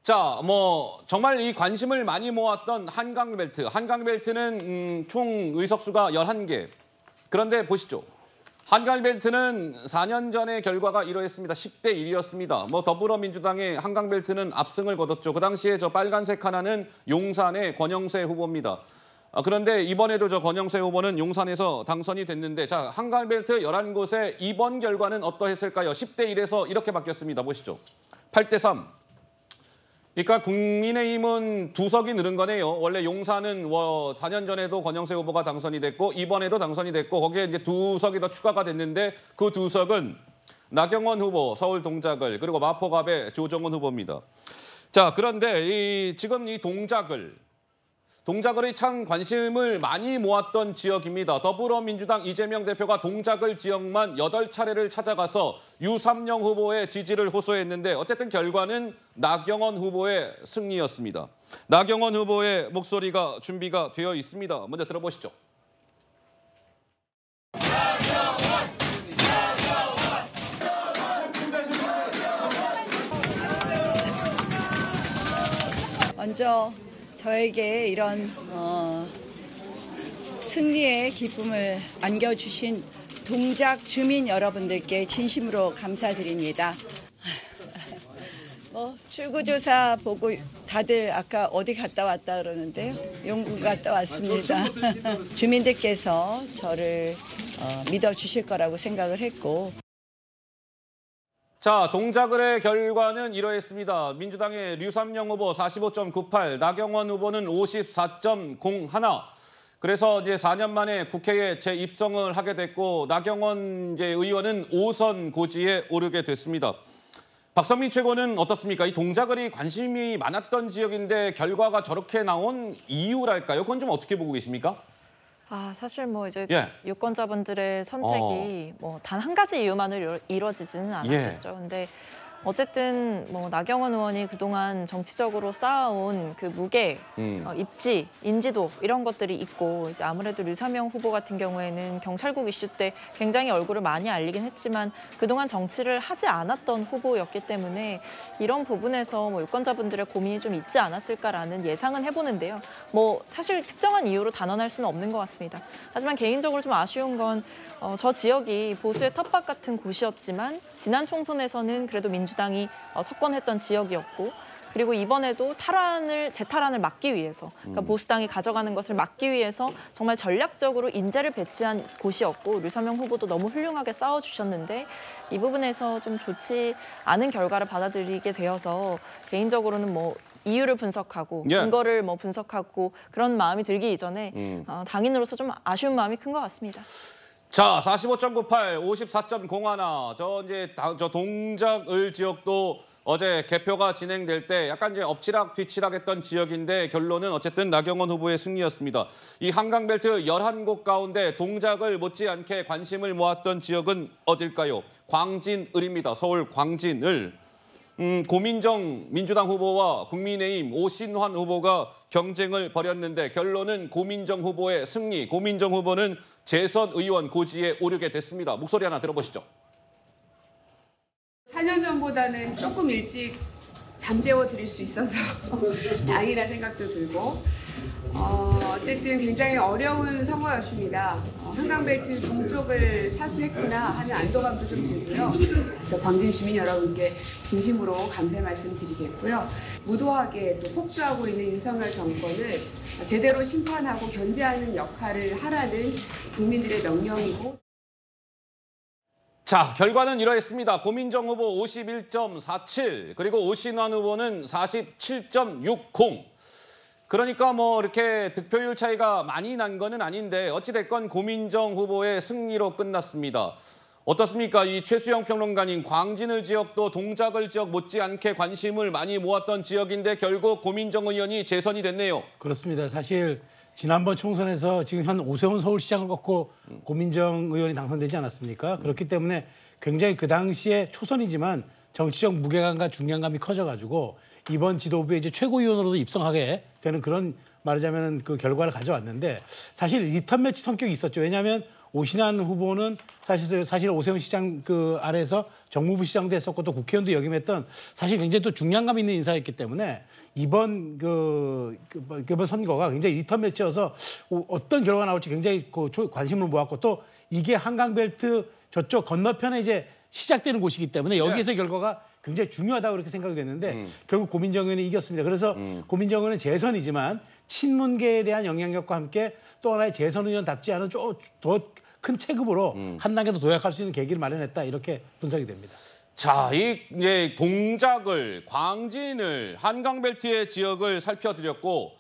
자, 뭐 정말 이 관심을 많이 모았던 한강벨트. 한강벨트는 총 의석수가 11개. 그런데 보시죠. 한강벨트는 4년 전의 결과가 이러했습니다. 10대 1이었습니다. 뭐 더불어민주당의 한강벨트는 압승을 거뒀죠. 그 당시에 저 빨간색 하나는 용산의 권영세 후보입니다. 그런데 이번에도 저 권영세 후보는 용산에서 당선이 됐는데 자, 한강벨트 11곳의 이번 결과는 어떠했을까요? 10대 1에서 이렇게 바뀌었습니다. 보시죠. 8대 3. 그러니까 국민의힘은 2석이 늘은 거네요. 원래 용산은 4년 전에도 권영세 후보가 당선이 됐고 이번에도 당선이 됐고 거기에 이제 2석이 더 추가가 됐는데 그 2석은 나경원 후보 서울 동작을 그리고 마포갑의 조정훈 후보입니다. 자, 그런데 지금 이 동작을이 참 관심을 많이 모았던 지역입니다. 더불어민주당 이재명 대표가 동작을 지역만 8차례를 찾아가서 유삼영 후보의 지지를 호소했는데 어쨌든 결과는 나경원 후보의 승리였습니다. 나경원 후보의 목소리가 준비가 되어 있습니다. 먼저 들어보시죠. 먼저 저에게 이런 승리의 기쁨을 안겨주신 동작 주민 여러분들께 진심으로 감사드립니다. 출구조사 보고 다들 아까 어디 갔다 왔다 그러는데요. 용궁 갔다 왔습니다. 주민들께서 저를 믿어주실 거라고 생각을 했고. 자, 동작을의 결과는 이러했습니다. 민주당의 류삼영 후보 45.98, 나경원 후보는 54.01. 그래서 이제 4년 만에 국회에 재입성을 하게 됐고 나경원 의원은 5선 고지에 오르게 됐습니다. 박성민 최고는 어떻습니까? 이 동작을이 관심이 많았던 지역인데 결과가 저렇게 나온 이유랄까요? 그건 좀 어떻게 보고 계십니까? 사실 뭐 이제 유권자분들의 선택이 뭐 단 한 가지 이유만으로 이루어지지는 않았겠죠. 근데 어쨌든 뭐 나경원 의원이 그동안 정치적으로 쌓아온 그 무게, 입지, 인지도 이런 것들이 있고 이제 아무래도 류삼영 후보 같은 경우에는 경찰국 이슈 때 굉장히 얼굴을 많이 알리긴 했지만 그동안 정치를 하지 않았던 후보였기 때문에 이런 부분에서 뭐 유권자분들의 고민이 좀 있지 않았을까라는 예상은 해보는데요. 뭐 사실 특정한 이유로 단언할 수는 없는 것 같습니다. 하지만 개인적으로 좀 아쉬운 건 저 지역이 보수의 텃밭 같은 곳이었지만 지난 총선에서는 그래도 민주당이 석권했던 지역이었고 그리고 이번에도 재탈환을 막기 위해서 그러니까 보수당이 가져가는 것을 막기 위해서 정말 전략적으로 인재를 배치한 곳이었고 류삼영 후보도 너무 훌륭하게 싸워주셨는데 이 부분에서 좀 좋지 않은 결과를 받아들이게 되어서 개인적으로는 뭐 이유를 분석하고 근거를 뭐 분석하고 그런 마음이 들기 이전에 당인으로서 좀 아쉬운 마음이 큰 것 같습니다. 자, 45.98, 54.01. 저 동작을 지역도 어제 개표가 진행될 때 약간 이제 엎치락 뒤치락했던 지역인데 결론은 어쨌든 나경원 후보의 승리였습니다. 이 한강벨트 11곳 가운데 동작을 못지않게 관심을 모았던 지역은 어딜까요? 광진을입니다. 서울 광진을. 고민정 민주당 후보와 국민의힘 오신환 후보가 경쟁을 벌였는데 결론은 고민정 후보의 승리. 고민정 후보는 재선 의원 고지에 오르게 됐습니다. 목소리 하나 들어보시죠. 4년 전보다는 조금 일찍 잠재워 드릴 수 있어서 다행이라는 생각도 들고 어쨌든 굉장히 어려운 선거였습니다. 한강벨트 동쪽을 사수했구나 하는 안도감도 좀 들고요. 그래서 광진 주민 여러분께 진심으로 감사의 말씀 드리겠고요. 무도하게 또 폭주하고 있는 윤석열 정권을 제대로 심판하고 견제하는 역할을 하라는 국민들의 명령이고 자, 결과는 이러했습니다. 고민정 후보 51.47, 그리고 오신환 후보는 47.60. 그러니까 뭐 이렇게 득표율 차이가 많이 난 거는 아닌데 어찌됐건 고민정 후보의 승리로 끝났습니다. 어떻습니까? 이 최수영 평론가님, 광진을 지역도 동작을 지역 못지않게 관심을 많이 모았던 지역인데 결국 고민정 의원이 재선이 됐네요. 그렇습니다. 사실 지난번 총선에서 지금 현 오세훈 서울시장을 꺾고 고민정 의원이 당선되지 않았습니까? 그렇기 때문에 굉장히 그 당시에 초선이지만 정치적 무게감과 중량감이 커져가지고 이번 지도부의 이제 최고위원으로도 입성하게 되는 그런 말하자면 그 결과를 가져왔는데 사실 리턴 매치 성격이 있었죠. 왜냐하면 오신환 후보는 사실 오세훈 시장 그 아래에서 정무부 시장도 했었고 또 국회의원도 역임했던 사실 굉장히 또 중량감 있는 인사였기 때문에 이번 이번 선거가 굉장히 리턴 매치여서 어떤 결과가 나올지 굉장히 관심을 모았고 또 이게 한강벨트 저쪽 건너편에 이제 시작되는 곳이기 때문에 여기에서 결과가 굉장히 중요하다고 그렇게 생각이 됐는데 결국 고민정 의원이 이겼습니다. 그래서 고민정 의원은 재선이지만 친문계에 대한 영향력과 함께 또 하나의 재선 의원답지 않은 더 큰 체급으로 한 단계 더 도약할 수 있는 계기를 마련했다 이렇게 분석이 됩니다. 자, 이 동작을 광진을 한강벨트의 지역을 살펴드렸고